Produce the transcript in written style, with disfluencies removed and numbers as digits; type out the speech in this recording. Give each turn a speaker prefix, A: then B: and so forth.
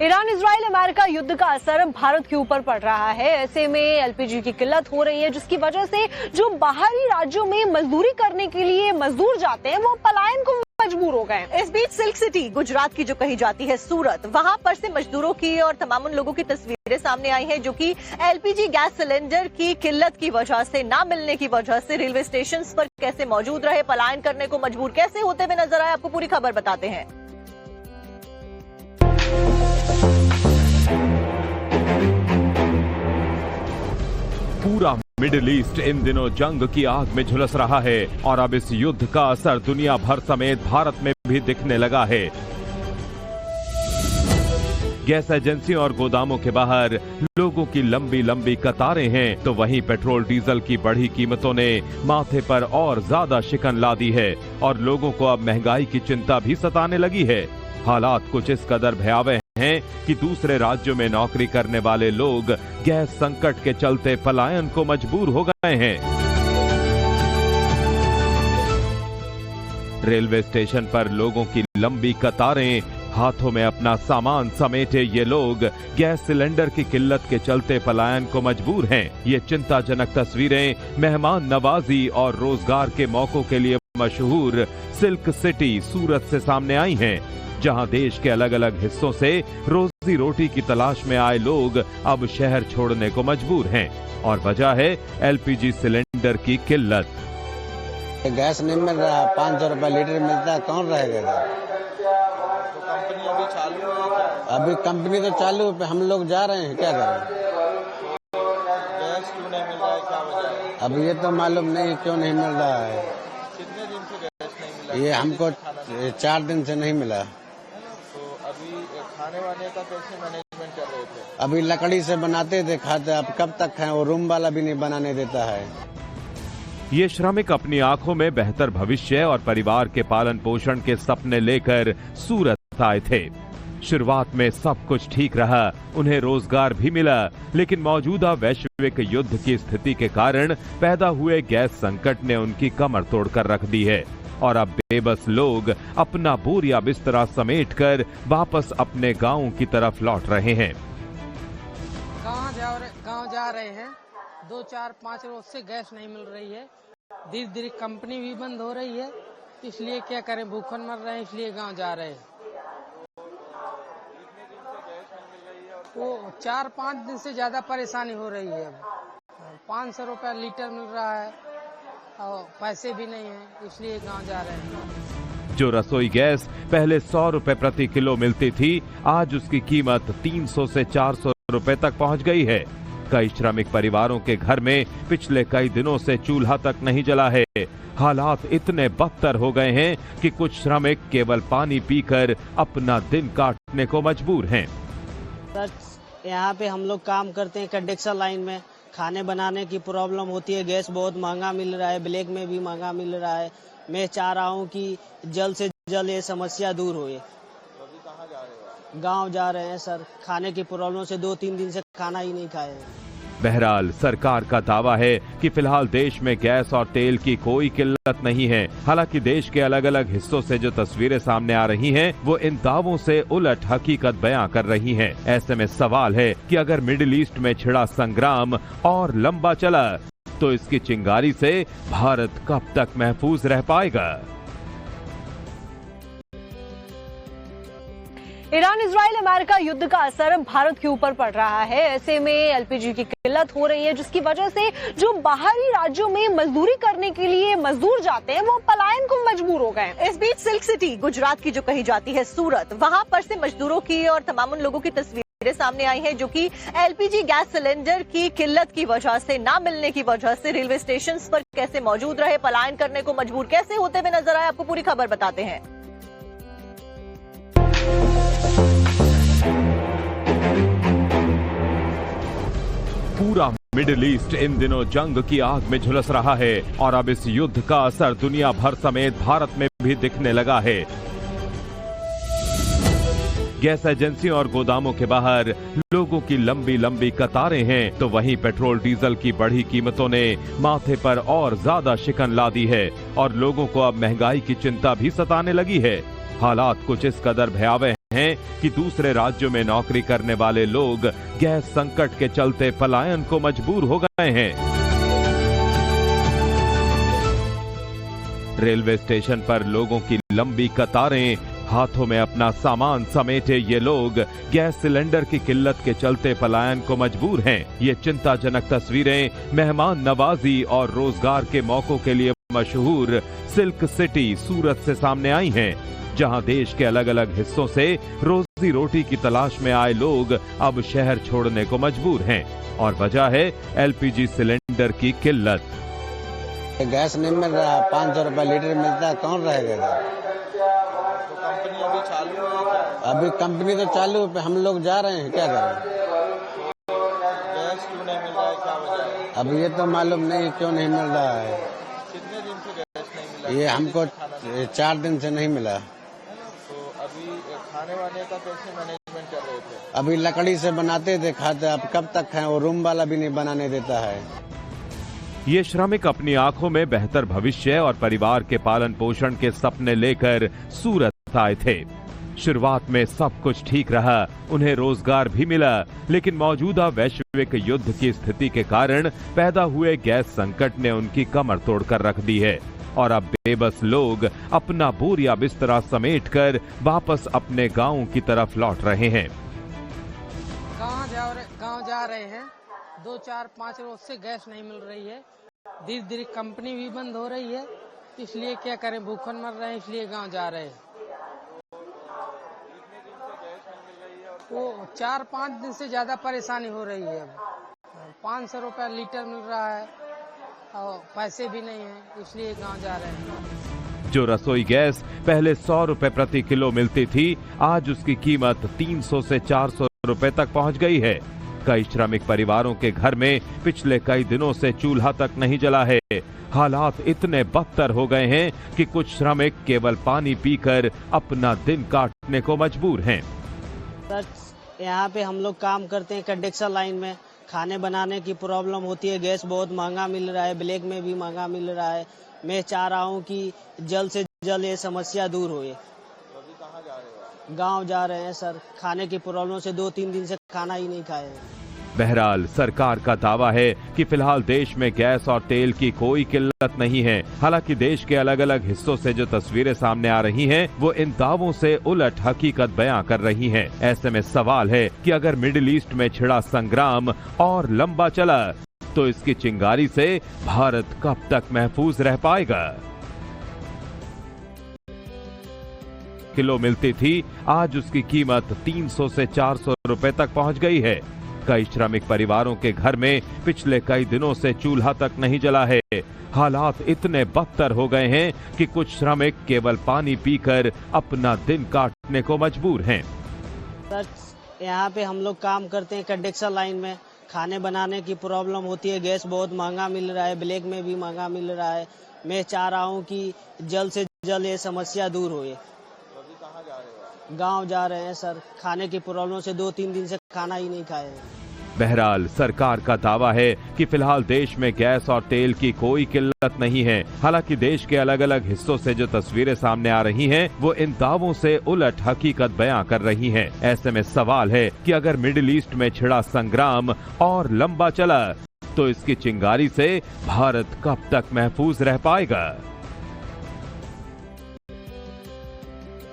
A: Iran Israel America युद्ध का असर भारत के ऊपर पड़ रहा है। ऐसे में एलपीजी की किल्लत हो रही है, जिसकी वजह से जो बाहरी राज्यों में मजदूरी करने के लिए मजदूर जाते हैं वो पलायन को मजबूर हो गए। इस बीच सिल्क सिटी गुजरात की जो कही जाती है सूरत, वहां पर से मजदूरों की और तमाम उन लोगों की तस्वीरें सामने आई हैं जो कि एलपीजी गैस सिलेंडर की किल्लत की वजह से, ना मिलने की वजह से रेलवे स्टेशन पर कैसे मौजूद रहे, पलायन करने को मजबूर कैसे होते हुए नजर आए। आपको पूरी खबर बताते हैं।
B: पूरा मिडिल ईस्ट इन दिनों जंग की आग में झुलस रहा है और अब इस युद्ध का असर दुनिया भर समेत भारत में भी दिखने लगा है। गैस एजेंसियों और गोदामों के बाहर लोगों की लंबी लंबी कतारें हैं, तो वहीं पेट्रोल डीजल की बढ़ी कीमतों ने माथे पर और ज्यादा शिकन ला दी है और लोगों को अब महंगाई की चिंता भी सताने लगी है। हालात कुछ इस कदर भयावह हैं कि दूसरे राज्यों में नौकरी करने वाले लोग गैस संकट के चलते पलायन को मजबूर हो गए हैं। रेलवे स्टेशन पर लोगों की लंबी कतारें, हाथों में अपना सामान समेटे ये लोग गैस सिलेंडर की किल्लत के चलते पलायन को मजबूर हैं। ये चिंताजनक तस्वीरें मेहमान नवाजी और रोजगार के मौकों के लिए मशहूर सिल्क सिटी सूरत से सामने आई हैं, जहां देश के अलग अलग हिस्सों से रोजी रोटी की तलाश में आए लोग अब शहर छोड़ने को मजबूर हैं और वजह है एलपीजी सिलेंडर की किल्लत।
C: गैस नहीं मिल रहा, 500 रुपए लीटर मिलता है, कौन रहेगा?
D: तो कंपनी अभी चालू है क्या?
C: अभी कंपनी तो चालू है, हम लोग जा रहे हैं, क्या करें?
D: गैस क्यों नहीं मिल रहा है, क्या वजह है?
C: अब ये तो मालूम नहीं क्यों नहीं मिल रहा है।
D: कितने दिन से गैस नहीं मिला?
C: ये हमको 4 दिन से नहीं मिला।
D: तो अभी खाने वाने का कैसे मैनेजमेंट कर रहे थे?
C: अभी लकड़ी से बनाते थे, खाते, अब कब तक खाएं? वो रूम वाला भी नहीं बनाने देता है।
B: ये श्रमिक अपनी आंखों में बेहतर भविष्य और परिवार के पालन पोषण के सपने लेकर सूरत आए थे। शुरुआत में सब कुछ ठीक रहा, उन्हें रोजगार भी मिला, लेकिन मौजूदा वैश्विक युद्ध की स्थिति के कारण पैदा हुए गैस संकट ने उनकी कमर तोड़कर रख दी है और अब बेबस लोग अपना बोरिया बिस्तरा समेटकर वापस अपने गांव की तरफ लौट रहे हैं।
E: गांव जा रहे हैं। 2-4-5 रोज से गैस नहीं मिल रही है। धीरे धीरे कंपनी भी बंद हो रही है, इसलिए क्या करें, भूखन मर रहे हैं, इसलिए गांव जा रहे हैं। वो 4-5 दिन से ज्यादा परेशानी हो रही है। 500 रुपया लीटर मिल रहा है और पैसे भी नहीं है, इसलिए गांव जा रहे हैं।
B: जो रसोई गैस पहले 100 रुपए प्रति किलो मिलती थी, आज उसकी कीमत 300 से 400 रुपए तक पहुंच गई है। कई श्रमिक परिवारों के घर में पिछले कई दिनों से चूल्हा तक नहीं जला है। हालात इतने बदतर हो गए हैं कि कुछ श्रमिक केवल पानी पीकर अपना दिन काटने को मजबूर हैं।
F: यहाँ पे हम लोग काम करते हैं कंडक्शन लाइन में, खाने बनाने की प्रॉब्लम होती है। गैस बहुत महंगा मिल रहा है, ब्लैक में भी महंगा मिल रहा है। मैं चाह रहा हूँ कि जल्द से जल्द ये समस्या दूर हो।
D: अभी कहाँ जा रहे हो?
F: गांव जा रहे हैं सर, खाने की प्रॉब्लम से 2-3 दिन से खाना ही नहीं खाए हैं।
B: बहरहाल सरकार का दावा है कि फिलहाल देश में गैस और तेल की कोई किल्लत नहीं है। हालांकि देश के अलग अलग हिस्सों से जो तस्वीरें सामने आ रही हैं, वो इन दावों से उलट हकीकत बयां कर रही हैं। ऐसे में सवाल है कि अगर मिडिल ईस्ट में छिड़ा संग्राम और लंबा चला तो इसकी चिंगारी से भारत कब तक महफूज रह पाएगा?
A: ईरान इजराइल अमेरिका युद्ध का असर भारत के ऊपर पड़ रहा है। ऐसे में एलपीजी की किल्लत हो रही है, जिसकी वजह से जो बाहरी राज्यों में मजदूरी करने के लिए मजदूर जाते हैं वो पलायन को मजबूर हो गए। इस बीच सिल्क सिटी गुजरात की जो कही जाती है सूरत, वहां पर से मजदूरों की और तमाम उन लोगों की तस्वीरें सामने आई हैं जो कि एलपीजी गैस सिलेंडर की किल्लत की वजह से, ना मिलने की वजह से रेलवे स्टेशन पर कैसे मौजूद रहे, पलायन करने को मजबूर कैसे होते हुए नजर आए। आपको पूरी खबर बताते हैं।
B: पूरा मिडिल ईस्ट इन दिनों जंग की आग में झुलस रहा है और अब इस युद्ध का असर दुनिया भर समेत भारत में भी दिखने लगा है। गैस एजेंसियों और गोदामों के बाहर लोगों की लंबी लंबी कतारें हैं, तो वहीं पेट्रोल डीजल की बढ़ी कीमतों ने माथे पर और ज्यादा शिकन ला दी है और लोगों को अब महंगाई की चिंता भी सताने लगी है। हालात कुछ इस कदर भयावह हैं कि दूसरे राज्यों में नौकरी करने वाले लोग गैस संकट के चलते पलायन को मजबूर हो गए हैं। रेलवे स्टेशन पर लोगों की लंबी कतारें, हाथों में अपना सामान समेटे ये लोग गैस सिलेंडर की किल्लत के चलते पलायन को मजबूर हैं। ये चिंताजनक तस्वीरें मेहमान नवाजी और रोजगार के मौकों के लिए मशहूर सिल्क सिटी सूरत से सामने आई हैं, जहां देश के अलग अलग हिस्सों से रोजी रोटी की तलाश में आए लोग अब शहर छोड़ने को मजबूर हैं और वजह है एलपीजी सिलेंडर की किल्लत।
C: गैस नहीं मिल रहा है, 500 रुपए लीटर मिलता है, कौन रहेगा?
D: तो कंपनी अभी चालू है क्या?
C: अभी कंपनी तो चालू है, हम लोग जा रहे हैं, क्या करें?
D: गैस क्यों नहीं मिल रहा है, क्या वजह है?
C: अब ये तो मालूम नहीं क्यों नहीं मिल रहा है।
D: कितने दिन से गैस नहीं मिला?
C: ये हमको 4 दिन से नहीं मिला।
D: तो अभी खाने वाने का कैसे मैनेजमेंट कर रहे थे?
C: अभी लकड़ी से बनाते थे, खाते, अब कब तक खाएं? वो रूम वाला भी नहीं बनाने देता है।
B: ये श्रमिक अपनी आंखों में बेहतर भविष्य और परिवार के पालन पोषण के सपने लेकर सूरत आए थे। शुरुआत में सब कुछ ठीक रहा, उन्हें रोजगार भी मिला, लेकिन मौजूदा वैश्विक युद्ध की स्थिति के कारण पैदा हुए गैस संकट ने उनकी कमर तोड़कर रख दी है और अब बेबस लोग अपना बोरिया बिस्तरा समेटकर वापस अपने गांव की तरफ लौट रहे हैं।
E: गांव जा रहे हैं। 2, 4, 5 रोज से गैस नहीं मिल रही है। धीरे धीरे कंपनी भी बंद हो रही है, इसलिए क्या करें, भूखन मर रहे हैं, इसलिए गांव जा रहे हैं। वो 4-5 दिन से ज्यादा परेशानी हो रही है। 500 रुपए लीटर मिल रहा है और पैसे भी नहीं है, इसलिए गांव जा रहे हैं।
B: जो रसोई गैस पहले 100 रुपए प्रति किलो मिलती थी, आज उसकी कीमत 300 से 400 रुपए तक पहुंच गई है। कई श्रमिक परिवारों के घर में पिछले कई दिनों से चूल्हा तक नहीं जला है। हालात इतने बदतर हो गए हैं कि कुछ श्रमिक केवल पानी पीकर अपना दिन काटने को मजबूर हैं।
F: सर, यहाँ पे हम लोग काम करते हैं कंडक्शन लाइन में। खाने बनाने की प्रॉब्लम होती है, गैस बहुत महंगा मिल रहा है, ब्लैक में भी महंगा मिल रहा है। मैं चाह रहा हूँ कि जल्द से जल्द ये समस्या दूर हो।
D: कहाँ जा रहे हो?
F: गांव जा रहे हैं सर, खाने की प्रॉब्लम से 2-3 दिन से खाना ही नहीं खाए हैं।
B: बहरहाल सरकार का दावा है कि फिलहाल देश में गैस और तेल की कोई किल्लत नहीं है। हालांकि देश के अलग अलग हिस्सों से जो तस्वीरें सामने आ रही हैं, वो इन दावों से उलट हकीकत बयां कर रही हैं। ऐसे में सवाल है कि अगर मिडिल ईस्ट में छिड़ा संग्राम और लंबा चला तो इसकी चिंगारी से भारत कब तक महफूज रह पाएगा? किलो मिलती थी, आज उसकी कीमत 300 से 400 रुपए तक पहुंच गई है। कई श्रमिक परिवारों के घर में पिछले कई दिनों से चूल्हा तक नहीं जला है। हालात इतने बदतर हो गए हैं कि कुछ श्रमिक केवल पानी पीकर अपना दिन काटने को मजबूर हैं।
F: सर, यहाँ पे हम लोग काम करते हैं कंडक्शन लाइन में। खाने बनाने की प्रॉब्लम होती है, गैस बहुत महंगा मिल रहा है, ब्लैक में भी महंगा मिल रहा है। मैं चाह रहा हूँ कि जल्द से जल्द ये समस्या दूर हो।
D: कहाँ जा रहे हो?
F: गांव जा रहे हैं सर, खाने की प्रॉब्लम से 2-3 दिन से खाना ही नहीं खाए हैं।
B: बहरहाल सरकार का दावा है कि फिलहाल देश में गैस और तेल की कोई किल्लत नहीं है। हालांकि देश के अलग अलग हिस्सों से जो तस्वीरें सामने आ रही हैं, वो इन दावों से उलट हकीकत बयां कर रही हैं। ऐसे में सवाल है कि अगर मिडिल ईस्ट में छिड़ा संग्राम और लंबा चला तो इसकी चिंगारी से भारत कब तक महफूज रह पाएगा?